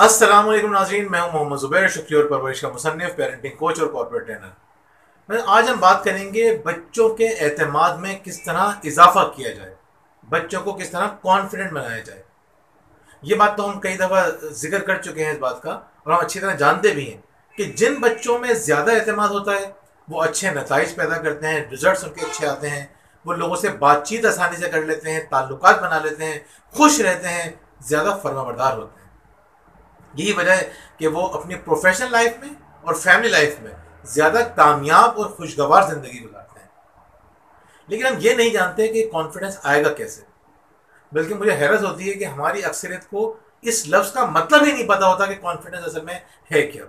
अस्सलाम वालेकुम नाज़रीन, मैं हूं मोहम्मद ज़ुबैर, शुक्रिया और परवरिश का मुसन्निफ, पेरेंटिंग कोच और कॉर्पोरेट ट्रेनर। आज हम बात करेंगे बच्चों के एतमाद में किस तरह इजाफा किया जाए, बच्चों को किस तरह कॉन्फिडेंट बनाया जाए। ये बात तो हम कई दफ़ा जिक्र कर चुके हैं इस बात का, और हम अच्छी तरह जानते भी हैं कि जिन बच्चों में ज़्यादा एतमाद होता है वो अच्छे नताइज पैदा करते हैं, रिजल्ट्स उनके अच्छे आते हैं, वो लोगों से बातचीत आसानी से कर लेते हैं, ताल्लुकात बना लेते हैं, खुश रहते हैं, ज़्यादा फर्माबरदार होते हैं। यही वजह है कि वो अपनी प्रोफेशनल लाइफ में और फैमिली लाइफ में ज़्यादा कामयाब और खुशगवार ज़िंदगी गुजारते हैं। लेकिन हम ये नहीं जानते कि कॉन्फिडेंस आएगा कैसे। बल्कि मुझे हैरत होती है कि हमारी अक्सरियत को इस लफ्ज़ का मतलब ही नहीं पता होता कि कॉन्फिडेंस असल में है क्या।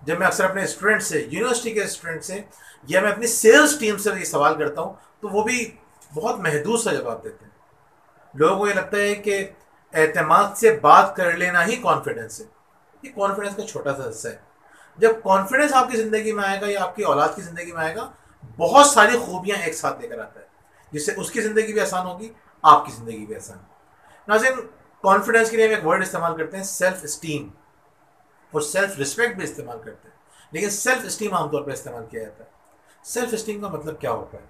जब मैं अक्सर अपने स्टूडेंट से, यूनिवर्सिटी के स्टूडेंट से, या मैं अपनी सेल्स टीम से ये सवाल करता हूँ तो वो भी बहुत महदूद सा जवाब देते हैं। लोगों को ये लगता है कि एतमाद से बात कर लेना ही कॉन्फिडेंस है। ये कॉन्फिडेंस का छोटा सा हिस्सा है। जब कॉन्फिडेंस आपकी ज़िंदगी में आएगा या आपकी औलाद की ज़िंदगी में आएगा, बहुत सारी खूबियाँ एक साथ लेकर आता है, जिससे उसकी ज़िंदगी भी आसान होगी, आपकी ज़िंदगी भी आसान। नाज़रीन, कॉन्फिडेंस के लिए हम एक वर्ड इस्तेमाल करते हैं, सेल्फ स्टीम, और सेल्फ रिस्पेक्ट भी इस्तेमाल करते हैं, लेकिन सेल्फ स्टीम आमतौर पर इस्तेमाल किया जाता है। सेल्फ स्टीम का मतलब क्या होता है?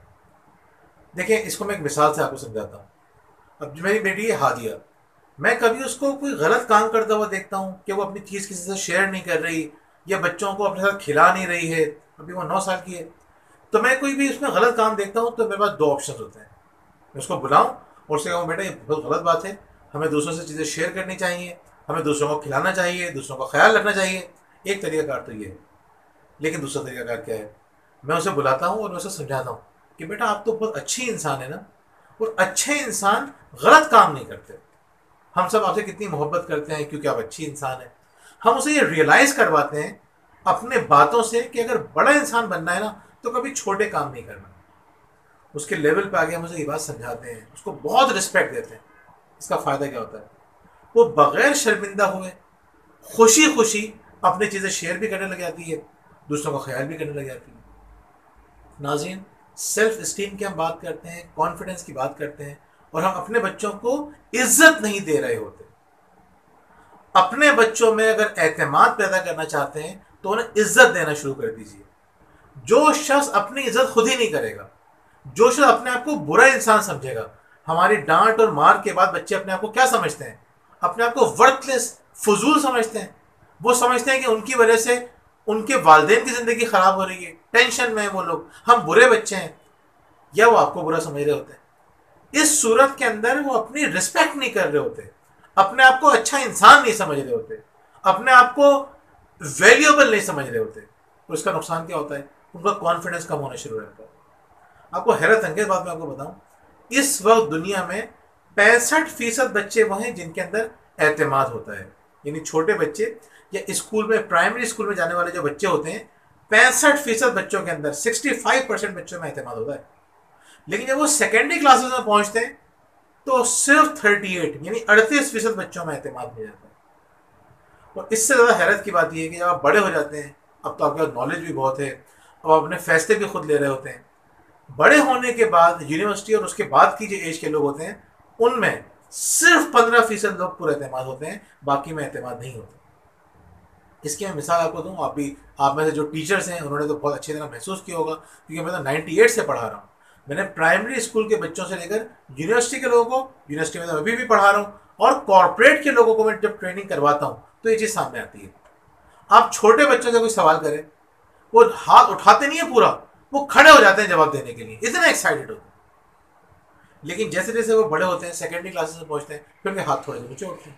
देखिए, इसको मैं एक मिसाल से आपको समझाता हूँ। अब जो मेरी बेटी है हादिया, मैं कभी उसको कोई गलत काम करता हुआ देखता हूँ कि वो अपनी चीज़ किसी से शेयर नहीं कर रही, या बच्चों को अपने साथ खिला नहीं रही है, अभी वो 9 साल की है, तो मैं कोई भी उसमें गलत काम देखता हूँ तो मेरे पास दो ऑप्शन होते हैं। मैं उसको बुलाऊँ और उससे कहूँ, बेटा ये बहुत गलत बात है, हमें दूसरों से चीज़ें शेयर करनी चाहिए, हमें दूसरों को खिलाना चाहिए, दूसरों का ख्याल रखना चाहिए। एक तरीकाकार तो ये है। लेकिन दूसरा तरीकाकार क्या है? मैं उसे बुलाता हूँ और मैं उसे समझाता हूँ कि बेटा आप तो बहुत अच्छी इंसान है ना, और अच्छे इंसान गलत काम नहीं करते। हम सब आपसे कितनी मोहब्बत करते हैं क्योंकि आप अच्छी इंसान हैं। हम उसे ये रियलाइज करवाते हैं अपने बातों से कि अगर बड़ा इंसान बनना है ना तो कभी छोटे काम नहीं करना। उसके लेवल पे आगे हम उसे ये बात समझाते हैं, उसको बहुत रिस्पेक्ट देते हैं। इसका फ़ायदा क्या होता है? वो बग़ैर शर्मिंदा हुए खुशी खुशी अपनी चीज़ें शेयर भी करने लग जाती है, दूसरों का ख्याल भी करने लग जाती है। नाज़रीन, सेल्फ इस्टीम की हम बात करते हैं, कॉन्फिडेंस की बात करते हैं, और हम अपने बच्चों को इज्जत नहीं दे रहे होते। अपने बच्चों में अगर एतमाद पैदा करना चाहते हैं तो उन्हें इज्जत देना शुरू कर दीजिए। जो शख्स अपनी इज्जत खुद ही नहीं करेगा, जो शख्स अपने आप को बुरा इंसान समझेगा, हमारी डांट और मार के बाद बच्चे अपने आप को क्या समझते हैं? अपने आप को वर्थलेस, फजूल समझते हैं। वो समझते हैं कि उनकी वजह से उनके वालिदैन की ज़िंदगी ख़राब हो रही है, टेंशन में है वो लोग, हम बुरे बच्चे हैं, या वो आपको बुरा समझ रहे होते हैं। इस सूरत के अंदर वो अपनी रिस्पेक्ट नहीं कर रहे होते, अपने आप को अच्छा इंसान नहीं समझ रहे होते, अपने आप को वैल्यूएबल नहीं समझ रहे होते। तो इसका नुकसान क्या होता है? उनका कॉन्फिडेंस कम होना शुरू रहता है। आपको हैरत अंगेज बात मैं आपको बताऊं, इस वक्त दुनिया में 65% बच्चे वो हैं जिनके अंदर एतमाद होता है। यानी छोटे बच्चे या स्कूल में, प्राइमरी स्कूल में जाने वाले जो बच्चे होते हैं, 65% बच्चों के अंदर, 65% बच्चों में एतमाद होता है। लेकिन जब वो सेकेंडरी क्लासेस में पहुंचते हैं तो सिर्फ 38 यानी 38% बच्चों में एतमाद हो जाता है। और इससे ज़्यादा हैरत की बात यह है कि जब आप बड़े हो जाते हैं, अब तो आपके पास नॉलेज भी बहुत है, अब आप अपने फैसले भी खुद ले रहे होते हैं। बड़े होने के बाद यूनिवर्सिटी और उसके बाद की जो एज के लोग होते हैं, उनमें सिर्फ 15% लोग पूरे एतमाद होते हैं, बाकी में एतमाद नहीं होते। इसकी मैं मिसाल आपको दूँ, आप में से जो टीचर्स हैं उन्होंने तो बहुत अच्छी तरह महसूस किया होगा, क्योंकि मैं तो 98 से पढ़ा रहा हूँ। मैंने प्राइमरी स्कूल के बच्चों से लेकर यूनिवर्सिटी के लोगों को, यूनिवर्सिटी में तो अभी भी पढ़ा रहा हूँ, और कॉर्पोरेट के लोगों को मैं जब ट्रेनिंग करवाता हूँ तो ये चीज़ सामने आती है। आप छोटे बच्चों से कोई सवाल करें, वो हाथ उठाते नहीं है पूरा, वो खड़े हो जाते हैं जवाब देने के लिए, इतना एक्साइटेड होते हैं। लेकिन जैसे जैसे वो बड़े होते हैं, सेकेंडरी क्लासेस में पहुँचते हैं, फिर उनके हाथ थोड़े से नीचे उठते हैं।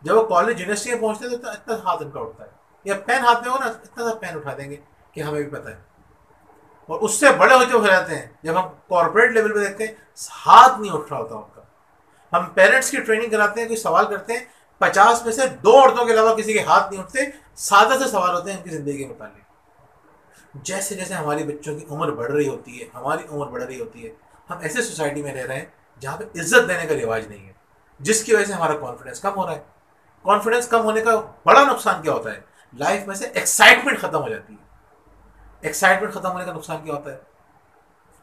जब वो कॉलेज यूनिवर्सिटी में पहुँचते हैं तो इतना हाथ उनका उठता है, या पेन हाथ में हो ना, इतना सा पेन उठा देंगे कि हमें भी पता है। और उससे बड़े होते हो जाते हैं, जब हम कॉर्पोरेट लेवल पे देखते हैं, हाथ नहीं उठ रहा होता उनका। हम पेरेंट्स की ट्रेनिंग कराते हैं, कोई सवाल करते हैं, 50 में से 2 औरतों के अलावा किसी के हाथ नहीं उठते। सादा से सवाल होते हैं उनकी ज़िंदगी के मुतालिक। जैसे जैसे हमारी बच्चों की उम्र बढ़ रही होती है, हमारी उम्र बढ़ रही होती है, हम ऐसे सोसाइटी में रह रहे हैं जहाँ पे इज्जत देने का रिवाज नहीं है, जिसकी वजह से हमारा कॉन्फिडेंस कम हो रहा है। कॉन्फिडेंस कम होने का बड़ा नुकसान क्या होता है? लाइफ में से एक्साइटमेंट खत्म हो जाती है। एक्साइटमेंट खत्म होने का नुकसान क्या होता है?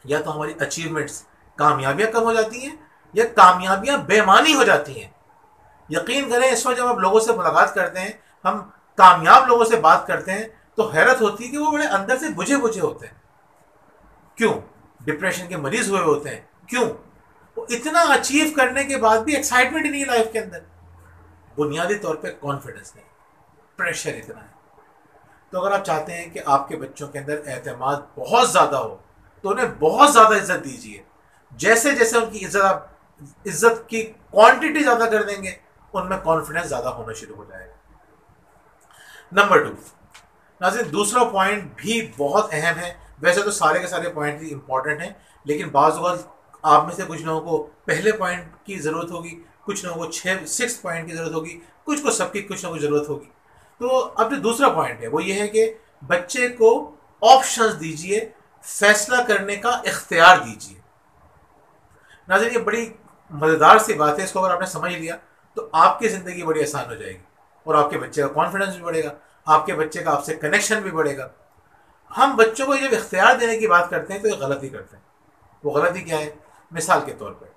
या तो हमारी अचीवमेंट्स, कामयाबियां कम हो जाती हैं, या कामयाबियां बेमानी हो जाती हैं। यकीन करें, इस वक्त जब आप लोगों से मुलाकात करते हैं, हम कामयाब लोगों से बात करते हैं, तो हैरत होती है कि वो बड़े अंदर से बुझे बुझे होते हैं। क्यों? डिप्रेशन के मरीज हुए होते हैं। क्यों? वो इतना अचीव करने के बाद भी एक्साइटमेंट नहीं है लाइफ के अंदर। बुनियादी तौर पे कॉन्फिडेंस नहीं, प्रेशर इतना है। तो अगर आप चाहते हैं कि आपके बच्चों के अंदर एतमाद बहुत ज़्यादा हो, तो उन्हें बहुत ज़्यादा इज्जत दीजिए। जैसे जैसे उनकी इज्जत की क्वांटिटी ज़्यादा कर देंगे, उनमें कॉन्फिडेंस ज़्यादा होना शुरू हो जाएगा। नंबर 2, नाज़रीन, दूसरा पॉइंट भी बहुत अहम है। वैसे तो सारे के सारे पॉइंट ही इंपॉर्टेंट हैं, लेकिन बाज़ औक़ात आप में से कुछ लोगों को पहले पॉइंट की ज़रूरत होगी, कुछ लोगों को 6 पॉइंट की ज़रूरत होगी, कुछ को सबकी कुछ ना कुछ ज़रूरत होगी। तो अब जो दूसरा पॉइंट है वो ये है कि बच्चे को ऑप्शंस दीजिए, फैसला करने का इख्तियार दीजिए। नाज़रीन, ये बड़ी मज़ेदार सी बात है। इसको अगर आपने समझ लिया तो आपकी ज़िंदगी बड़ी आसान हो जाएगी, और आपके बच्चे का कॉन्फिडेंस भी बढ़ेगा, आपके बच्चे का आपसे कनेक्शन भी बढ़ेगा। हम बच्चों को जब इख्तियार देने की बात करते हैं तो ये गलती करते हैं। वो गलती क्या है? मिसाल के तौर पर,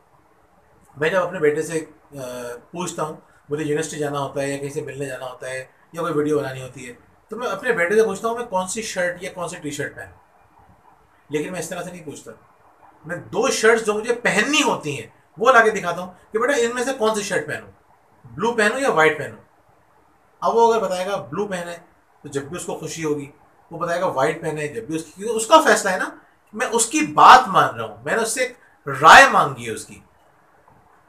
मैं जब अपने बेटे से पूछता हूँ, मुझे यूनिवर्सिटी जाना होता है या कहीं से मिलने जाना होता है या कोई वीडियो बनानी होती है, तो मैं अपने बेटे से पूछता हूँ मैं कौन सी शर्ट या कौन सी टी शर्ट पहनूँ। लेकिन मैं इस तरह से नहीं पूछता। मैं 2 शर्ट्स जो मुझे पहननी होती हैं वो ला के दिखाता हूँ कि बेटा इनमें से कौन सी शर्ट पहनूँ, ब्लू पहनूँ या वाइट पहनूँ। अब वो अगर बताएगा ब्लू पहने तो जब भी उसको खुशी होगी, वो बताएगा वाइट पहने जब भी उसकी, क्योंकि उसका फैसला है ना। मैं उसकी बात मान रहा हूँ, मैंने उससे एक राय मांगी है उसकी।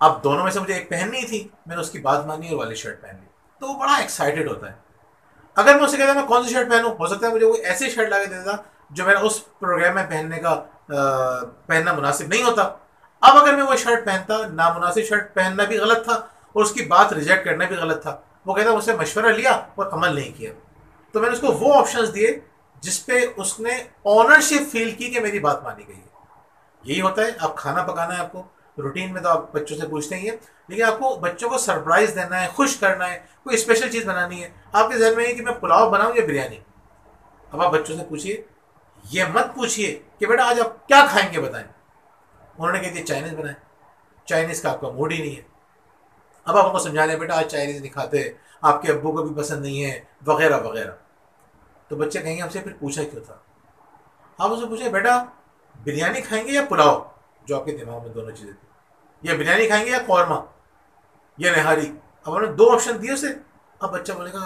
अब दोनों में से मुझे एक पहननी थी, मैंने उसकी बात मानी और वाली शर्ट पहन ली, तो वो बड़ा एक्साइटेड होता है। अगर मैं उससे कहता मैं कौन सी शर्ट पहनूं, हो सकता है मुझे कोई ऐसी शर्ट ला के देता जो मेरा उस प्रोग्राम में पहनना मुनासिब नहीं होता। अब अगर मैं वो शर्ट पहनता, नामुनासिब शर्ट पहनना भी गलत था और उसकी बात रिजेक्ट करना भी गलत था। वो कहता मुझसे मशवरा लिया और अमल नहीं किया। तो मैंने उसको वो ऑप्शंस दिए जिसपे उसने ऑनरशिप फील की कि मेरी बात मानी गई है। यही होता है। आप खाना पकाना है, आपको रूटीन में तो आप बच्चों से पूछते ही हैं, लेकिन आपको बच्चों को सरप्राइज देना है, खुश करना है, कोई स्पेशल चीज़ बनानी है। आपके जहन में है कि मैं पुलाव बनाऊं या बिरयानी। अब आप बच्चों से पूछिए, ये मत पूछिए कि बेटा आज आप क्या खाएंगे बताएं। उन्होंने कह दिया चाइनीज़ बनाए। चाइनीज़ का आपका मूड ही नहीं है। अब आप उनको समझा लें बेटा आज चाइनीज़ नहीं खाते, आपके अब्बू को भी पसंद नहीं है, वगैरह वगैरह। तो बच्चे कहेंगे हमसे फिर पूछा क्यों था। आप उससे पूछे बेटा बिरयानी खाएंगे या पुलाव, जो आपके दिमाग में दोनों चीज़ें थी, या बिरयानी खाएंगे या कौरमा या नहारी। अब उन्होंने 2 ऑप्शन दिए उसे। अब बच्चा बोलेगा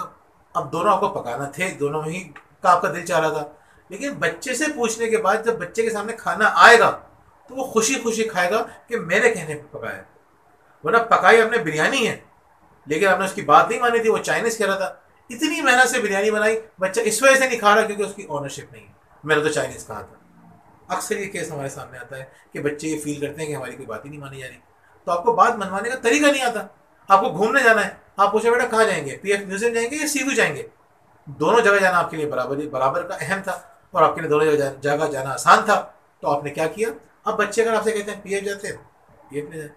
अब दोनों आपको पकाना थे, दोनों में ही का आपका दिल चाह रहा था। लेकिन बच्चे से पूछने के बाद जब बच्चे के सामने खाना आएगा तो वो खुशी खुशी खाएगा कि मेरे कहने पर पकाया। वरना पकाई आपने बिरयानी है, लेकिन आपने उसकी बात नहीं मानी थी, वो चाइनीज़ कह रहा था। इतनी मेहनत से बिरयानी बनाई, बच्चा इस वजह से नहीं खा रहा क्योंकि उसकी ऑनरशिप नहीं है, मैंने तो चाइनीज़ कहा था। अक्सर ये केस हमारे सामने आता है कि बच्चे ये फील करते हैं कि हमारी कोई बात ही नहीं मानी जा रही। तो आपको बात मनवाने का तरीका नहीं आता। आपको घूमने जाना है, आप पूछे बेटा कहाँ जाएंगे, पीएफ म्यूजियम जाएंगे या सीयू जाएंगे। दोनों जगह जाना आपके लिए बराबर का अहम था और आपके लिए दोनों जगह जाना आसान था। तो आपने क्या किया? अब बच्चे अगर आपसे कहते हैं पीएफ जाते हैं, पीएफ में जाए,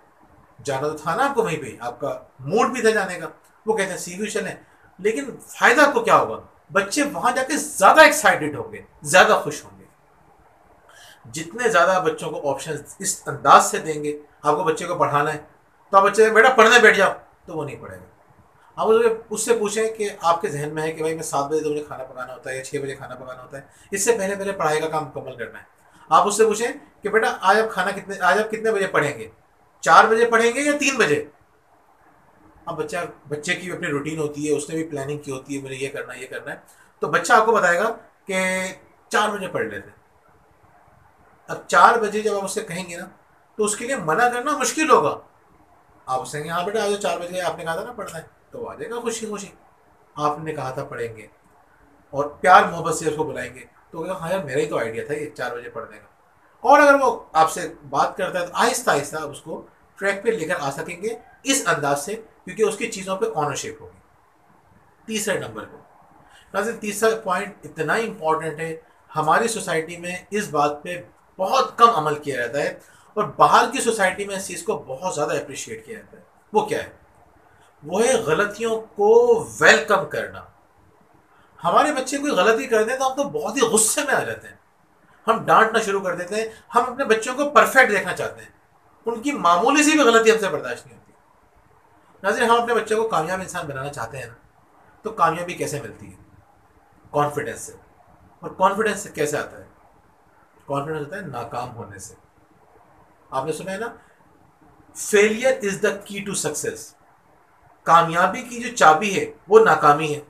जाना तो था ना आपको वहीं पे, आपका मूड भी था जाने का। वो कहते हैं सीयू चलें, लेकिन फायदा आपको क्या होगा? बच्चे वहां जाके ज्यादा एक्साइटेड होंगे, ज्यादा खुश होंगे। जितने ज़्यादा बच्चों को ऑप्शन इस अंदाज से देंगे, आपको बच्चे को पढ़ाना है तो आप बच्चे बेटा पढ़ने बैठ जाओ, तो वो नहीं पढ़ेगा। आप उससे पूछें कि आपके जहन में है कि भाई मैं 7 बजे तो मुझे खाना पकाना होता है या 6 बजे खाना पकाना होता है, इससे पहले पहले पढ़ाई का काम मुकम्मल करना है। आप उससे पूछें कि बेटा आज आप कितने बजे पढ़ेंगे, 4 बजे पढ़ेंगे या 3 बजे। अब बच्चे की अपनी रूटीन होती है, उसने भी प्लानिंग की होती है, मुझे ये करना है, तो बच्चा आपको बताएगा कि 4 बजे पढ़ लेते हैं। अब 4 बजे जब आप उससे कहेंगे ना, तो उसके लिए मना करना मुश्किल होगा। आप उससे कहेंगे हाँ बेटा आज 4 बजे आपने कहा था ना पढ़ना है, तो आ जाएगा खुशी खुशी। आपने कहा था पढ़ेंगे और प्यार मोहब्बत से उसको बुलाएंगे तो कहेगा हाँ यार मेरा ही तो आइडिया था ये 4 बजे पढ़ने का। और अगर वो आपसे बात करता है तो आहिस्ता आहिस्ता आप उसको ट्रैक पे लेकर आ सकेंगे इस अंदाज से, क्योंकि उसकी चीज़ों पे ऑनरशिप होगी। तीसरे नंबर पर नाज़रीन, तीसरा पॉइंट इतना इंपॉर्टेंट है, हमारी सोसाइटी में इस बात पे बहुत कम अमल किया जाता है और बाहर की सोसाइटी में इस चीज़ को बहुत ज़्यादा अप्रिशिएट किया जाता है। वो क्या है? वो है गलतियों को वेलकम करना। हमारे बच्चे कोई गलती कर दें तो हम तो बहुत ही गुस्से में आ जाते हैं, हम डांटना शुरू कर देते हैं। हम अपने बच्चों को परफेक्ट देखना चाहते हैं, उनकी मामूली सी भी गलती हमसे बर्दाश्त नहीं होती। नाज़रीन, हम अपने बच्चे को कामयाब इंसान बनाना चाहते हैं ना, तो कामयाबी कैसे मिलती है? कॉन्फिडेंस से। और कॉन्फिडेंस से कैसे आता है? कॉन्फिडेंस होता है नाकाम होने से। आपने सुना है ना, failure is the key to success. कामयाबी की जो चाबी है वो नाकामी है।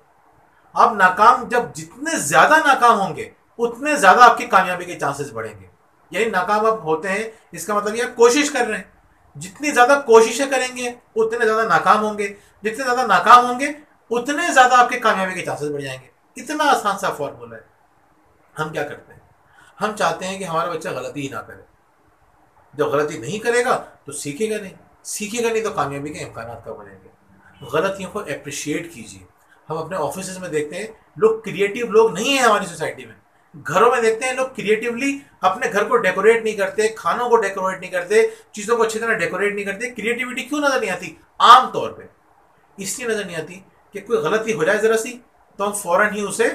आप नाकाम, जब जितने ज्यादा नाकाम होंगे उतने ज्यादा आपकी कामयाबी के चांसेस बढ़ेंगे। यानी नाकाम आप होते हैं, इसका मतलब ये आप कोशिश कर रहे हैं। जितनी ज्यादा कोशिशें करेंगे उतने ज्यादा नाकाम होंगे, जितने ज्यादा नाकाम होंगे उतने ज्यादा आपके कामयाबी के चांसेस बढ़ जाएंगे। इतना आसान सा फॉर्मूला है। हम क्या करते हैं? हम चाहते हैं कि हमारा बच्चा गलती ही ना करे। जब गलती नहीं करेगा तो सीखेगा नहीं, सीखेगा नहीं तो कामयाबी के इम्कान कम बनेंगे। गलतियों को अप्रिशिएट कीजिए। हम अपने ऑफिस में देखते हैं लोग क्रिएटिव लोग नहीं है हमारी सोसाइटी में। घरों में देखते हैं लोग क्रिएटिवली अपने घर को डेकोरेट नहीं करते, खानों को डेकोरेट नहीं करते, चीज़ों को अच्छी तरह डेकोरेट नहीं करते। क्रिएटिविटी क्यों नजर नहीं आती? आम तौर पे इसलिए नजर नहीं आती कि कोई गलती हो जाए जरा सी तो हम फौरन ही उसे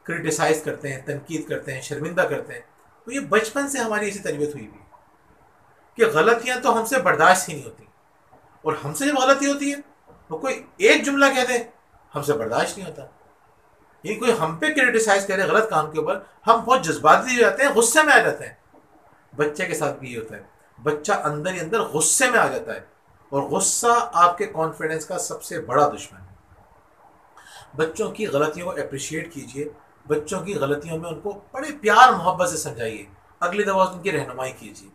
क्रिटिसाइज करते हैं, तनकीद करते हैं, शर्मिंदा करते हैं। तो ये बचपन से हमारी ऐसी तरबियत हुई भी कि गलतियां तो हमसे बर्दाश्त ही नहीं होती। और हमसे जब गलती होती है तो कोई एक जुमला कह दे, हमसे बर्दाश्त नहीं होता। ये कोई हम पे क्रिटिसाइज करे गलत काम के ऊपर, हम बहुत जज्बाती हो जाते हैं, गुस्से में आ जाते हैं। बच्चे के साथ भी ये होता है। बच्चा अंदर ही अंदर गुस्से में आ जाता है, और गुस्सा आपके कॉन्फिडेंस का सबसे बड़ा दुश्मन है। बच्चों की गलतियों को अप्रिशिएट कीजिए। बच्चों की गलतियों में उनको बड़े प्यार मोहब्बत से समझाइए। अगली दफ़ा उनकी रहनुमाई कीजिए।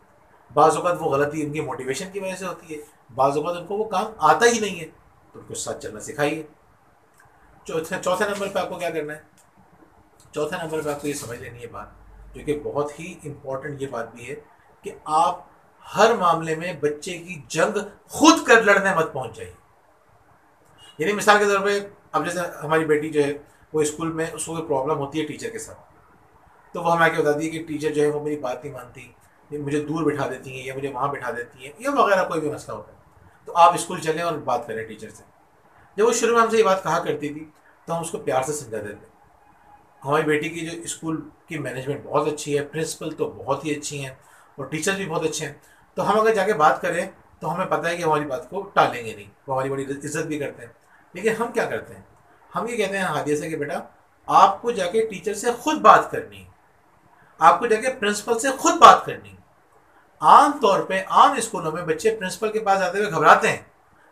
बाज़ औक़ात वो गलती उनकी मोटिवेशन की वजह से होती है, बाज़ औक़ात उनको वो काम आता ही नहीं है, तो उनको साथ चलना सिखाइए। चौथे नंबर पे आपको क्या करना है? चौथे नंबर पे आपको ये समझ लेनी है बात, जो कि बहुत ही इम्पोर्टेंट ये बात भी है, कि आप हर मामले में बच्चे की जंग खुद कर लड़ने मत पहुंच जाइए। यानी मिसाल के तौर पे, अब जैसे हमारी बेटी जो है वो स्कूल में उसको कोई प्रॉब्लम होती है टीचर के साथ, तो वो हमें आके बताती है कि टीचर जो है वो मेरी बात नहीं मानती, ये मुझे दूर बिठा देती हैं, या मुझे वहाँ बिठा देती हैं, या वगैरह कोई भी मसला होता है। तो आप स्कूल चलें और बात करें टीचर से। जब वो शुरू में हमसे ये बात कहा करती थी तो हम उसको प्यार से समझा देते। हमारी बेटी की जो स्कूल की मैनेजमेंट बहुत अच्छी है, प्रिंसिपल तो बहुत ही अच्छी हैं, और टीचर्स भी बहुत अच्छे हैं। तो हम अगर जाके बात करें तो हमें पता है कि हमारी बात को टालेंगे नहीं, वो हमारी बड़ी इज्जत भी करते हैं। लेकिन हम क्या करते हैं? हम ये कहते हैं हादिया से कि बेटा, आपको जाके टीचर से खुद बात करनी है, आपको जाके प्रिंसिपल से खुद बात करनी है। आम तौर पे आम स्कूलों में बच्चे प्रिंसिपल के पास आते हुए घबराते हैं,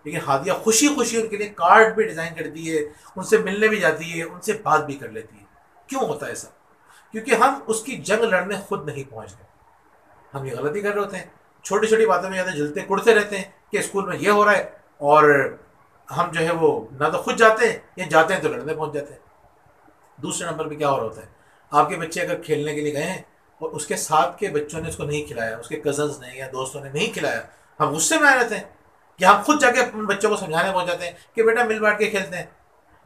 लेकिन हादिया खुशी खुशी उनके लिए कार्ड भी डिज़ाइन करती है, उनसे मिलने भी जाती है, उनसे बात भी कर लेती है। क्यों होता है ऐसा? क्योंकि हम उसकी जंग लड़ने खुद नहीं पहुंच गए। हम ये गलती कर रहे होते हैं, छोटी छोटी बातों में ज़्यादा जलते कुड़ते रहते हैं कि स्कूल में ये हो रहा है, और हम जो है वो ना तो खुद जाते हैं, या जाते हैं तो लड़ने पहुंच जाते हैं। दूसरे नंबर पे क्या हो रहा होता है? आपके बच्चे अगर खेलने के लिए गए हैं और उसके साथ के बच्चों ने उसको नहीं खिलाया, उसके कजन्स ने या दोस्तों ने नहीं खिलाया, हम गुस्से में आ जाते हैं, कि हम खुद जाके अपने बच्चों को समझाने पहुंच जाते हैं कि बेटा मिल बांट के खेलते हैं,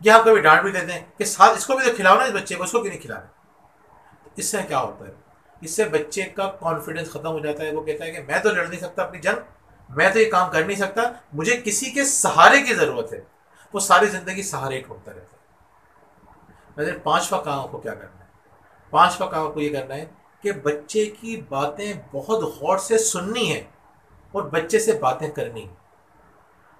या हम कभी डांट भी देते हैं कि साथ इसको भी तो खिलाओ ना, इस बच्चे को, इसको क्यों नहीं खिला रहे? इससे क्या होता है? इससे बच्चे का कॉन्फिडेंस खत्म हो जाता है। वो कहता है कि मैं तो लड़ नहीं सकता अपनी जंग, मैं तो ये काम कर नहीं सकता, मुझे किसी के सहारे की जरूरत है। वो सारी जिंदगी सहारे ढूंढता रहता है। पांचवा काम आपको क्या करना है? पांचवा काम आपको ये करना है कि बच्चे की बातें बहुत गौर से सुननी है, और बच्चे से बातें करनी है।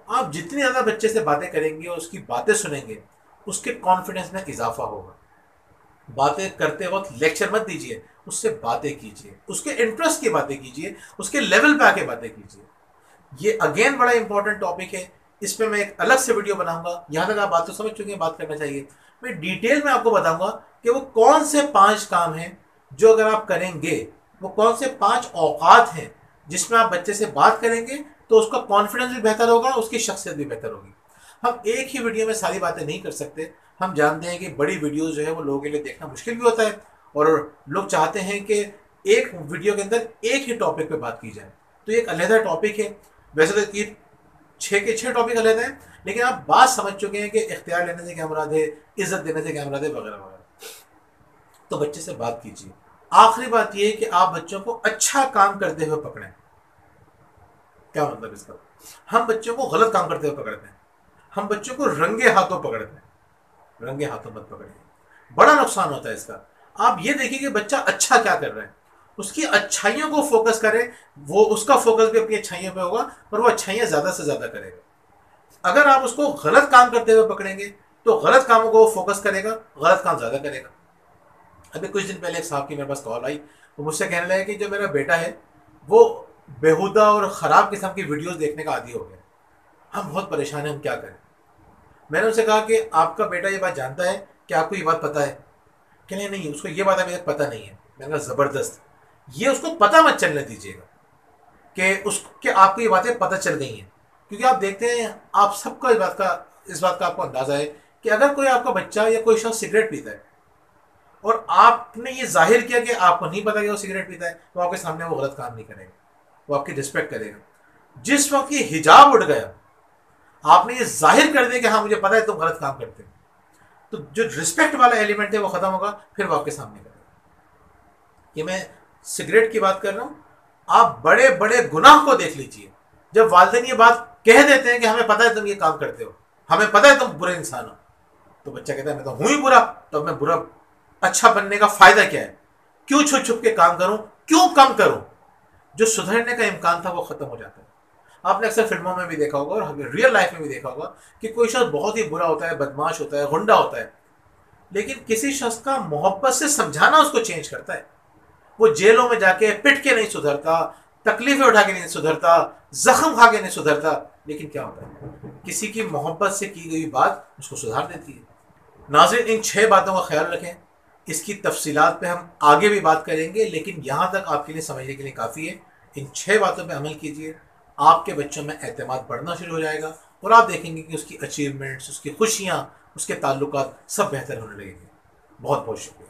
आप जितनी ज़्यादा बच्चे से बातें करेंगे और उसकी बातें सुनेंगे, उसके कॉन्फिडेंस में इजाफा होगा। बातें करते वक्त लेक्चर मत दीजिए, उससे बातें कीजिए, उसके इंटरेस्ट की बातें कीजिए, उसके लेवल पे आके बातें कीजिए। ये अगेन बड़ा इंपॉर्टेंट टॉपिक है, इस पर मैं एक अलग से वीडियो बनाऊंगा। यहाँ तक आप बात तो समझ चुके हैं, बात करना चाहिए। मैं डिटेल में आपको बताऊंगा कि वो कौन से 5 काम हैं जो अगर आप करेंगे, वो कौन से 5 औकात हैं जिसमें आप बच्चे से बात करेंगे तो उसका कॉन्फिडेंस भी बेहतर होगा, उसकी शख्सियत भी बेहतर होगी। हम एक ही वीडियो में सारी बातें नहीं कर सकते। हम जानते हैं कि बड़ी वीडियोस जो है वो लोगों के लिए देखना मुश्किल भी होता है, और लोग चाहते हैं कि एक वीडियो के अंदर एक ही टॉपिक पे बात की जाए। तो एक अलहदा टॉपिक है। वैसे तो ये 6 के 6 टॉपिक अलहदा हैं, लेकिन आप बात समझ चुके हैं कि इख्तियार लेने से क्या मुराद है, इज्जत देने से क्या मुराद है, वगैरह वगैरह। तो बच्चे से बात कीजिए। आखिरी बात यह है कि आप बच्चों को अच्छा काम करते हुए पकड़ें। क्या मतलब इसका? हम बच्चों को गलत काम करते हुए पकड़ते हैं, हम बच्चों को रंगे हाथों पकड़ते हैं। रंगे हाथों मत पकड़िए, बड़ा नुकसान होता है इसका। आप ये देखिए कि बच्चा अच्छा क्या कर रहा है, उसकी अच्छाइयों को फोकस करें, वो उसका फोकस भी अपनी अच्छाइयों पे होगा और वो अच्छाइयाँ ज़्यादा से ज़्यादा करेगा। अगर आप उसको गलत काम करते हुए पकड़ेंगे तो गलत कामों को वो फोकस करेगा, गलत काम ज़्यादा करेगा। अभी कुछ दिन पहले एक साहब की मेरे पास कॉल आई, वो मुझसे कहने लगे कि जो मेरा बेटा है वो बेहुदा और ख़राब किस्म की वीडियोस देखने का आदी हो गया, हम बहुत परेशान हैं, हम क्या करें। मैंने उनसे कहा कि आपका बेटा ये बात जानता है कि आपको ये बात पता है? कहने नहीं, उसको ये बात अभी तक पता नहीं है। मैंने कहा ज़बरदस्त, ये उसको पता मत चलने दीजिएगा कि उसके आपको ये बातें पता चल गई हैं। क्योंकि आप देखते हैं, आप सबको इस बात का आपको अंदाज़ा है कि अगर कोई आपका बच्चा या कोई शख्स सिगरेट पीता है और आपने ये जाहिर किया कि आपको नहीं पता कि वो सिगरेट पीता है, तो आपके सामने वो गलत काम नहीं करेगा, वो आपकी रिस्पेक्ट करेगा। जिस वक्त ये हिजाब उठ गया, आपने ये जाहिर कर दिया कि हाँ मुझे पता है तुम गलत काम करते हो, तो जो रिस्पेक्ट वाला एलिमेंट है वो खत्म होगा, फिर वो आपके सामने करेगा। ये मैं सिगरेट की बात कर रहा हूँ। आप बड़े बड़े गुनाह को देख लीजिए, जब वालिदैन ये बात कह देते हैं कि हमें पता है तुम ये काम करते हो, हमें पता है तुम बुरे इंसान हो, तो बच्चा कहता है मैं तो हूं ही बुरा, तो मैं बुरा अच्छा बनने का फायदा क्या है? क्यों छुप छुप के काम करूं, क्यों कम करूं? जो सुधरने का इम्कान था वो खत्म हो जाता है। आपने अक्सर फिल्मों में भी देखा होगा और रियल लाइफ में भी देखा होगा कि कोई शख्स बहुत ही बुरा होता है, बदमाश होता है, गुंडा होता है, लेकिन किसी शख्स का मोहब्बत से समझाना उसको चेंज करता है। वो जेलों में जाके पिट के नहीं सुधरता, तकलीफें उठा के नहीं सुधरता, जख्म खा के नहीं सुधरता, लेकिन क्या होता है, किसी की मोहब्बत से की गई बात उसको सुधार देती है। नाज़रीन, इन 6 बातों का ख्याल रखें। इसकी तफसीलात पे हम आगे भी बात करेंगे, लेकिन यहाँ तक आपके लिए समझने के लिए काफ़ी है। इन 6 बातों पे अमल कीजिए, आपके बच्चों में एतमाद बढ़ना शुरू हो जाएगा और आप देखेंगे कि उसकी अचीवमेंट्स, उसकी खुशियाँ, उसके ताल्लुकात सब बेहतर होने लगेंगे। बहुत बहुत शुक्रिया।